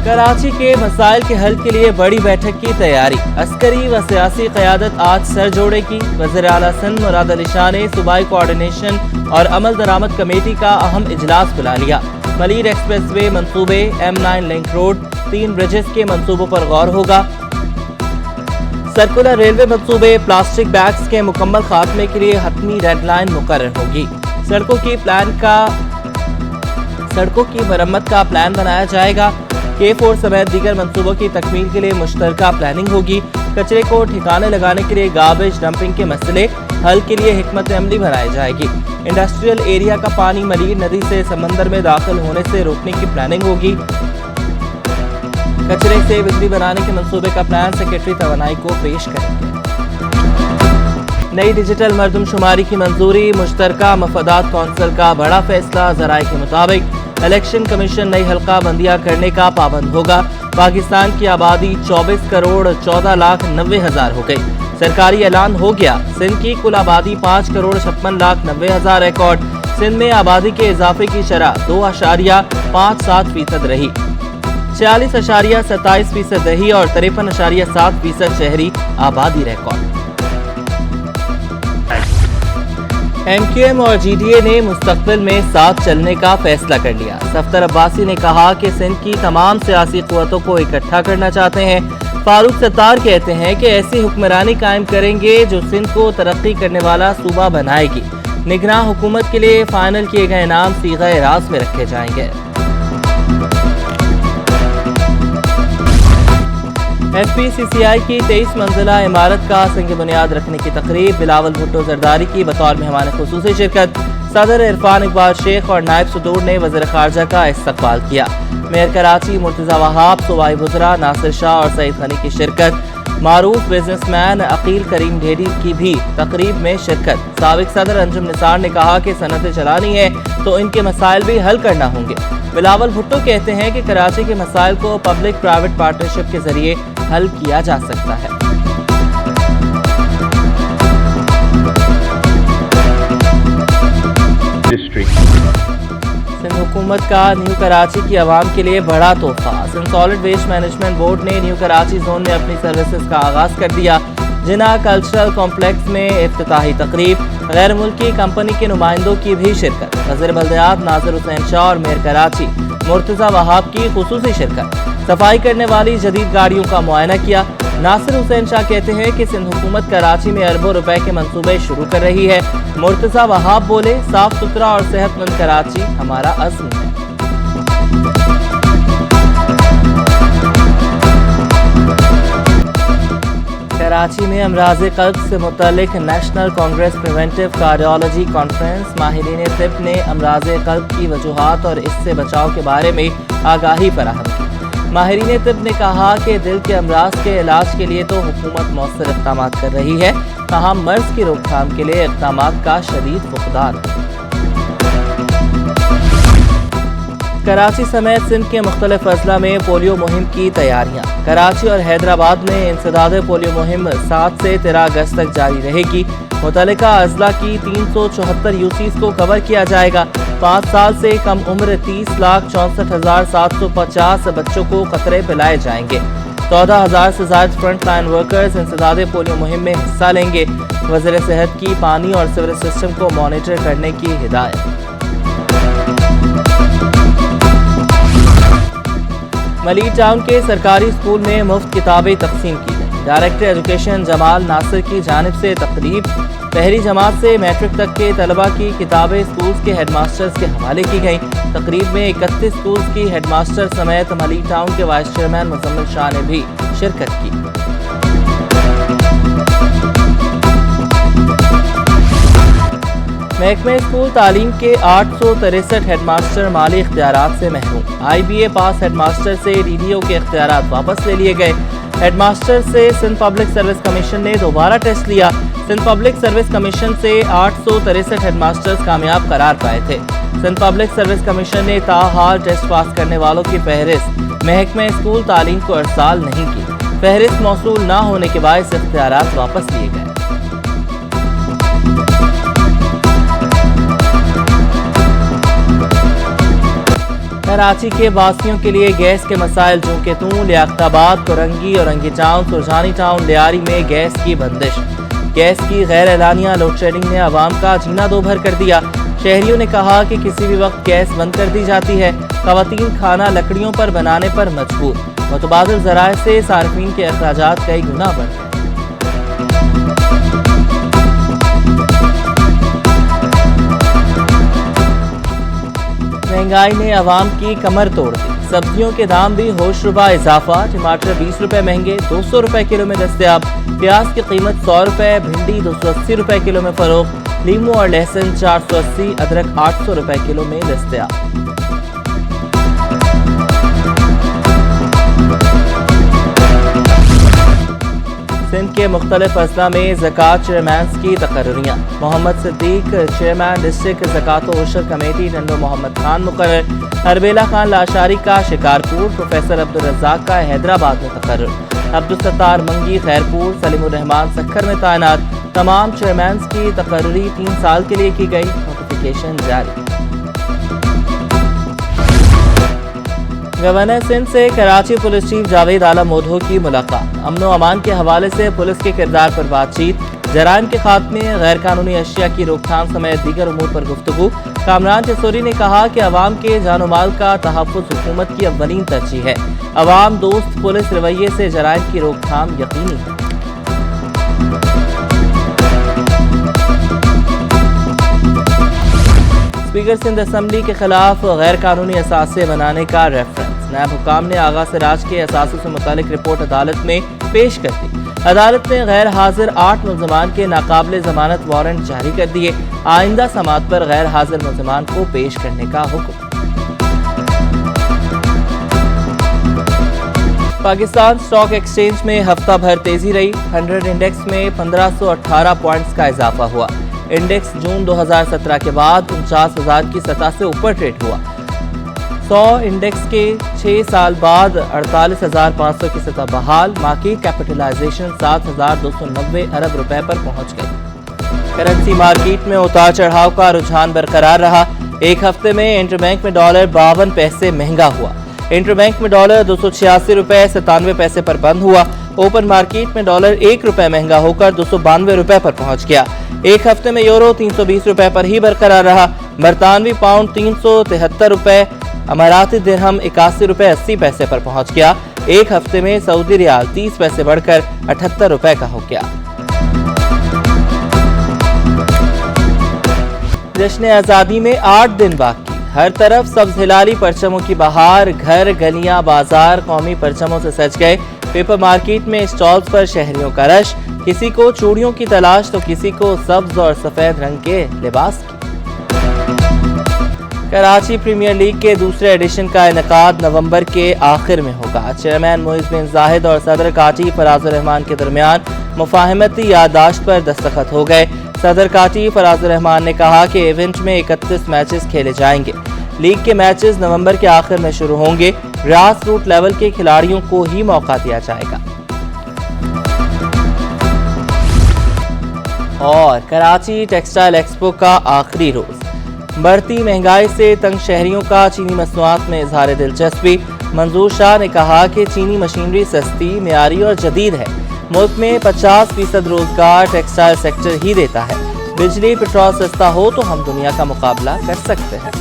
कराची के मसाइल के हल के लिए बड़ी बैठक की तैयारी। अस्करी व सियासी क़यादत आज सर जोड़ेगी। वज़ीर आला सिंध मुराद अली शाह ने सूबाई कोऑर्डिनेशन और अमल दरामद कमेटी का अहम इजलास बुला लिया। मलीर एक्सप्रेस वे मंसूबे, M9 लिंक रोड, 3 ब्रिजेस के मंसूबों पर गौर होगा। सर्कुलर रेलवे मंसूबे, प्लास्टिक बैग्स के मुकम्मल खात्मे के लिए हतमी डेडलाइन मुकर्रर होगी। सड़कों की मरम्मत का प्लान बनाया जाएगा। K4 समेत दीगर मंसूबों की तकमील के लिए मुश्तरका प्लानिंग होगी। कचरे को ठिकाने लगाने के लिए गार्बेज डंपिंग के मसले हल के लिए हिकमत अमली बनाई जाएगी। इंडस्ट्रियल एरिया का पानी मलीर नदी से समंदर में दाखिल होने से रोकने की प्लानिंग होगी। कचरे से बिजली बनाने के मंसूबे का प्लान सेक्रेटरी तवानाई को पेश करेंगे। नई डिजिटल मरदमशुमारी की मंजूरी। मुश्तरका मफादात कौंसिल का बड़ा फैसला। ज़राए के मुताबिक इलेक्शन कमीशन नई हल्का बंदियां करने का पाबंद होगा। पाकिस्तान की आबादी 24 करोड़ 14 लाख 90 हजार हो गई। सरकारी ऐलान हो गया। सिंध की कुल आबादी 5 करोड़ 56 लाख 90 हजार रिकॉर्ड। सिंध में आबादी के इजाफे की शरह 2.57% रही। 46.27% रही और 53.7% शहरी आबादी रिकॉर्ड। MQM और GDA ने मुस्तकबिल में साथ चलने का फैसला कर लिया। सफ्दर अब्बासी ने कहा कि सिंध की तमाम सियासी क़ुव्वतों को इकट्ठा करना चाहते हैं। फारूक सत्तार कहते हैं कि ऐसी हुक्मरानी कायम करेंगे जो सिंध को तरक्की करने वाला सूबा बनाएगी। निगरान हुकूमत के लिए फाइनल किए गए नाम सीग़े राज में रखे जाएंगे। FPCCI की 23 मंजिला इमारत का संग बुनियाद रखने की तकरीब। बिलावल भुट्टो जरदारी की बतौर मेहमान खुसूसी शिरकत। सदर इरफान इकबाल शेख और नायब सदूर ने वज़ीर ख़ारजा का इस्तकबाल किया। मेयर कराची मुर्तज़ा वहाब, सूबाई वज़रा नासिर शाह और सईद गनी की शिरकत। मारूफ बिजनेसमैन अकील करीम ढेरी की भी तकरीब में शिरकत। साबिक सदर अंजुम निसार ने कहा कि सनतें चलानी है तो इनके मसाइल भी हल करना होंगे। बिलावल भुट्टो कहते हैं कि कराची के मसाइल को पब्लिक प्राइवेट पार्टनरशिप के जरिए हल किया जा सकता है। सिंध हुकूमत का न्यू कराची की आवाम के लिए बड़ा तोहफा। Sindh solid waste management board ने न्यू कराची जोन में अपनी सर्विसेज का आगाज कर दिया। जिना कल्चरल कॉम्प्लेक्स में इफ्तिताही तकरीब। गैर मुल्की कंपनी के नुमाइंदों की भी शिरकत। वज़ीर बल्दियात नासिर हुसैन शाह और मेयर कराची मुर्तज़ा वहाब की खुसूसी शिरकत। सफाई करने वाली जदीद गाड़ियों का मुआयना किया। नासिर हुसैन शाह कहते हैं कि सिंध हुकूमत कराची में अरबों रुपए के मंसूबे शुरू कर रही है। मुर्तज़ा वहाब बोले, साफ सुथरा और सेहतमंद कराची हमारा अज़्म है। कराची में अमराज़े क़ल्ब से मुतल्लिक national congress preventive cardiology conference. माहिरीन तिब ने अमराज़े क़ल्ब की वजूहात और इससे बचाव के बारे में आगाही फराहम की। माहिरीन तिब ने कहा कि दिल के अमराज के इलाज के लिए तो हुकूमत मौसर इक़दाम कर रही है, ताहम मर्ज़ की रोकथाम के लिए इक़दामात का शदीद फुक़दान। कराची समेत सिंध के मुख्तलिफ अजला में पोलियो मुहिम की तैयारियां। कराची और हैदराबाद में इंसदाद पोलियो मुहिम 7 से 13 अगस्त तक जारी रहेगी। मुतल्लिका अजला की 374 यूसीज को कवर किया जाएगा। 5 साल से कम उम्र 30,64,750 बच्चों को कतरे पिलाए जाएंगे। 14,000 से ज़ायद फ्रंट लाइन वर्कर्स इंसदाद पोलियो मुहिम में हिस्सा लेंगे। वज़ीर सेहत की पानी और सिविल सिस्टम को मॉनिटर करने की हिदायत। मलीर टाउन के सरकारी स्कूल में मुफ्त किताबें तकसीम की गई। डायरेक्टर एजुकेशन जमाल नासिर की जानिब से तकरीब। पहली जमात से मैट्रिक तक के तलबा की किताबें स्कूल्स के हेडमास्टर्स के हवाले की गई। तकरीब में 31 स्कूल्स की हेडमास्टर समेत मलीर टाउन के वाइस चेयरमैन मुजम्मिल शाह ने भी शिरकत की। महकमे स्कूल तालीम के 863 हेडमास्टर माली इख्तियारात से महरूम। IBA पास हेडमास्टर से DDO के इख्तियारात वापस ले लिए गए। हेडमास्टर से सिंध पब्लिक सर्विस कमीशन ने दोबारा टेस्ट लिया। सिंध पब्लिक सर्विस कमीशन से 863 हेडमास्टर्स कामयाब करार पाए थे। सिंध पब्लिक सर्विस कमीशन ने ताहाल टेस्ट पास करने वालों की फहरिस्त महकमे स्कूल तालीम को अरसाल नहीं की। फहरिस्त मौसूल न होने के बायस इख्तियारात वापस लिए गए। कराची के वासियों के लिए गैस के मसाइल जूं के तूं, लियाकताबाद, कोरंगी और रंगी टाउन, सुरजानी टाउन, लियारी में गैस की बंदिश। गैस की गैर एलानिया लोड शेडिंग ने आवाम का जीना दो भर कर दिया। शहरियों ने कहा कि किसी भी वक्त गैस बंद कर दी जाती है। खवातीन खाना लकड़ियों पर बनाने पर मजबूर। मुतबादिल ज़राए से सार्फिन के अखराजात कई गुना बढ़ गए। महंगाई ने आवाम की कमर तोड़ दी। सब्जियों के दाम भी होशरुबा इजाफा। टमाटर 20 रुपए महंगे, 200 रुपए किलो में दस्तयाब। प्याज की कीमत 100 रुपए, भिंडी 280 रुपए किलो में फरोख्त। लीमू और लहसुन 480, अदरक 800 रुपए किलो में दस्तयाब। सिंध के मुख्तलिफ अजला में ज़कात चेयरमैन की तकर्रियाँ। मोहम्मद सिद्दीक चेयरमैन डिस्ट्रिक्ट ज़कात व उशर कमेटी, टंडो मोहम्मद खान मुकर्रर। अरबेला खान लाशारी का शिकारपुर, प्रोफेसर अब्दुल रज़ाक का हैदराबाद में तकर्रुर। अब्दुल सत्तार मंगी खैरपुर, सलीमुर रहमान सक्खर में तैनात। तमाम चेयरमैन की तकर्री 3 साल के लिए की गई। नोटिफिकेशन जारी। गवर्नर सिंध से कराची पुलिस चीफ जावेद आलम मोधो की मुलाकात। अमन व अमान के हवाले से पुलिस के किरदार पर बातचीत। जराइम के खात्मे, गैर कानूनी अशिया की रोकथाम समेत दीगर उमूर पर गुफ्तगू। कामरान चसोरी ने कहा कि अवाम के जान माल का तहफ़्फ़ुज़ हुकूमत की अव्वलीन तरजीह है। अवाम दोस्त पुलिस रवैये से जराइम की रोकथाम यकीनी है। स्पीकर सिंध असम्बली के खिलाफ गैर कानूनी असासे बनाने का रेफरेंस। नायब हुकाम ने आगा सिराज के असासों से मुतालिक रिपोर्ट अदालत में पेश कर दी। अदालत ने गैर हाजिर 8 मुल्ज़मान के नाकाबिले जमानत वारंट जारी कर दिए। आइंदा समाअत पर गैर हाजिर मुल्ज़मान को पेश करने का हुक्म। पाकिस्तान स्टॉक एक्सचेंज में हफ्ता भर तेजी रही। 100 इंडेक्स में 1518 पॉइंट्स का इजाफा हुआ। इंडेक्स जून 2017 के बाद 49,000 की सतह से ऊपर ट्रेड हुआ। 100 इंडेक्स के 6 साल बाद 48,500 की सतह बहाल। मार्केट कैपिटलाइजेशन 7,290 अरब रुपए पर पहुंच गई। करेंसी मार्केट में उतार चढ़ाव का रुझान बरकरार रहा। एक हफ्ते में इंटरबैंक में डॉलर 52 पैसे महंगा हुआ। इंटरबैंक में डॉलर 286 रुपए 97 पैसे पर बंद हुआ। ओपन मार्केट में डॉलर 1 रुपए महंगा होकर 292 रुपए पर पहुंच गया। एक हफ्ते में यूरो 320 रुपए पर ही बरकरार रहा। बरतानवी पाउंड 373 रुपए, अमाराती दिरहम 81 रुपए 80 पैसे पर पहुंच गया। एक हफ्ते में सऊदी रियाल 30 पैसे बढ़कर 78 रुपए का हो गया। जश्न आज़ादी में 8 दिन बाकी। हर तरफ सब्ज हिलाली परचमों की बहार। घर, गलियां, बाजार कौमी परचमों से सज गए। पेपर मार्केट में स्टॉल्स पर शहरियों का रश। किसी को चूड़ियों की तलाश तो किसी को सब्ज और सफेद रंग के लिबास की। कराची प्रीमियर लीग के दूसरे एडिशन का इनेकाद नवंबर के आखिर में होगा। चेयरमैन मोइज़ बिन जाहिद और सदर काटी फराजुर रहमान के दरमियान मुफाहमती याददाश्त पर दस्तखत हो गए। सदर काटी फराजुर रहमान ने कहा कि इवेंट में 31 मैचेस खेले जाएंगे। लीग के मैचेस नवंबर के आखिर में शुरू होंगे। ग्रास रूट लेवल के खिलाड़ियों को ही मौका दिया जाएगा। और कराची टेक्सटाइल एक्सपो का आखिरी रोज। बढ़ती महंगाई से तंग शहरियों का चीनी मसनूआत में इजहार दिलचस्पी। मंजूर शाह ने कहा कि चीनी मशीनरी सस्ती, मियारी और जदीद है। मुल्क में 50% रोजगार टेक्सटाइल सेक्टर ही देता है। बिजली पेट्रोल सस्ता हो तो हम दुनिया का मुकाबला कर सकते हैं।